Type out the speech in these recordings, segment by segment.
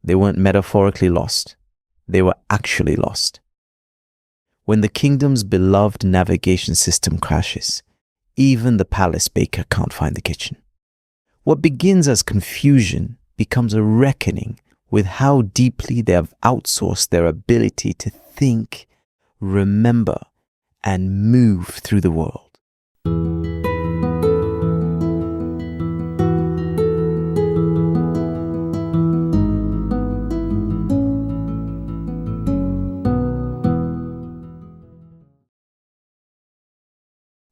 They weren't metaphorically lost. They were actually lost. When the kingdom's beloved navigation system crashes, even the palace baker can't find the kitchen. What begins as confusion becomes a reckoning with how deeply they have outsourced their ability to think, remember, and move through the world.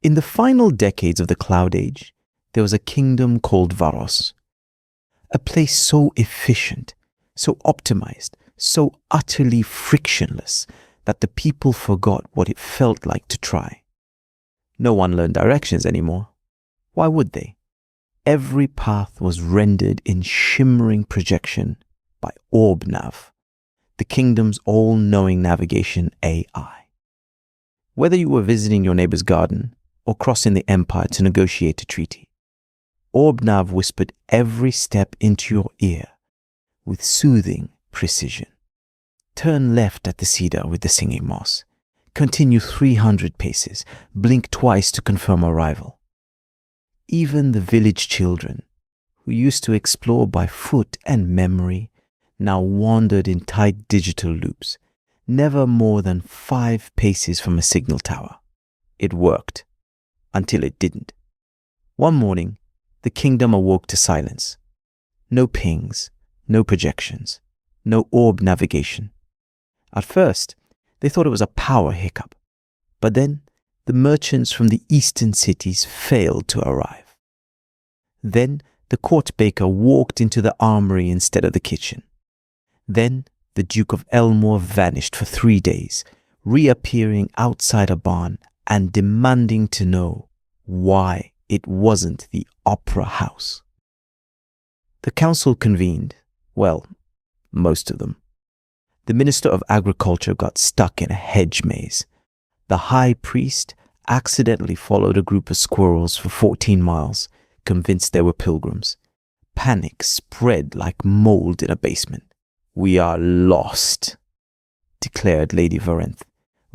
In the final decades of the Cloud Age, there was a kingdom called Varos, a place so efficient, so optimized, so utterly frictionless that the people forgot what it felt like to try. No one learned directions anymore. Why would they? Every path was rendered in shimmering projection by OrbNav, the kingdom's all-knowing navigation AI. Whether you were visiting your neighbor's garden or crossing the empire to negotiate a treaty, OrbNav whispered every step into your ear with soothing precision. Turn left at the cedar with the singing moss. Continue 300 paces. Blink twice to confirm arrival. Even the village children, who used to explore by foot and memory, now wandered in tight digital loops, never more than 5 paces from a signal tower. It worked. Until it didn't. One morning, the kingdom awoke to silence. No pings, no projections, no orb navigation. At first, they thought it was a power hiccup. But then, the merchants from the eastern cities failed to arrive. Then, the court baker walked into the armory instead of the kitchen. Then, the Duke of Elmore vanished for 3 days, reappearing outside a barn and demanding to know why it wasn't the opera house. The council convened, well, most of them. The Minister of Agriculture got stuck in a hedge maze. The high priest accidentally followed a group of squirrels for 14 miles, convinced they were pilgrims. Panic spread like mold in a basement. "We are lost," declared Lady Varenth,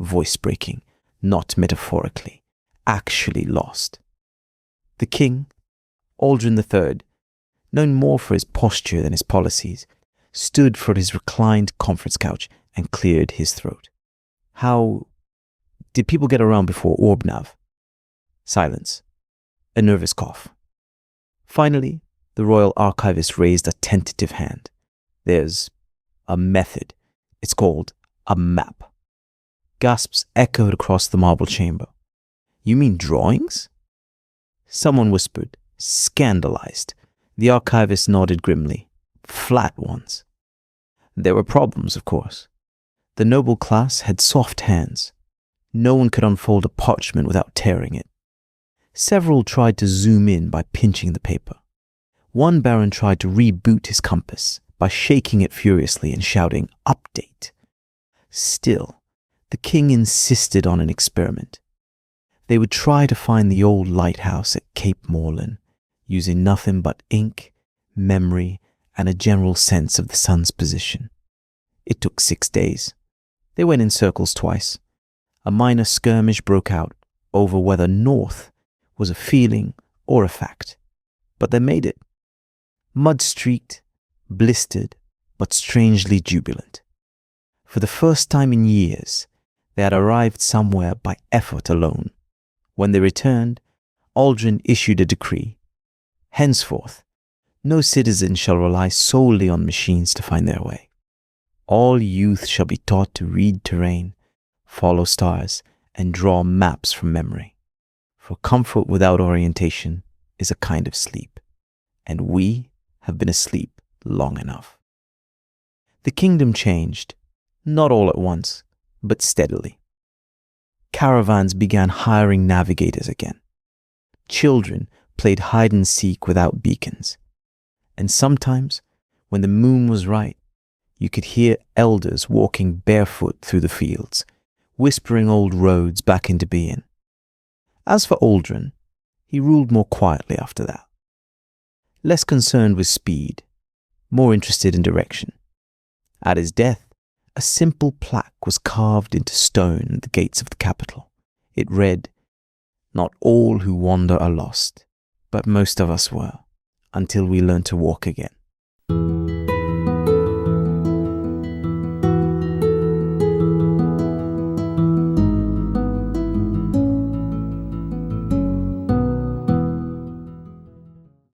voice breaking. Not metaphorically, actually lost. The king, Aldrin III, known more for his posture than his policies, stood from his reclined conference couch and cleared his throat. How did people get around before OrbNav? Silence. A nervous cough. Finally, the royal archivist raised a tentative hand. "There's a method. It's called a map." Gasps echoed across the marble chamber. "You mean drawings?" Someone whispered, scandalized. The archivist nodded grimly. "Flat ones." There were problems, of course. The noble class had soft hands. No one could unfold a parchment without tearing it. Several tried to zoom in by pinching the paper. One baron tried to reboot his compass by shaking it furiously and shouting, "Update." Still, the king insisted on an experiment. They would try to find the old lighthouse at Cape Morland, using nothing but ink, memory, and a general sense of the sun's position. It took 6 days. They went in circles twice. A minor skirmish broke out over whether north was a feeling or a fact. But they made it. Mud-streaked, blistered, but strangely jubilant. For the first time in years, they had arrived somewhere by effort alone. When they returned, Aldrin issued a decree. Henceforth, no citizen shall rely solely on machines to find their way. All youth shall be taught to read terrain, follow stars, and draw maps from memory. For comfort without orientation is a kind of sleep, and we have been asleep long enough. The kingdom changed, not all at once, but steadily. Caravans began hiring navigators again. Children played hide and seek without beacons. And sometimes, when the moon was right, you could hear elders walking barefoot through the fields, whispering old roads back into being. As for Aldrin, he ruled more quietly after that. Less concerned with speed, more interested in direction. At his death, a simple plaque was carved into stone at the gates of the capital. It read, "Not all who wander are lost, but most of us were, until we learn to walk again."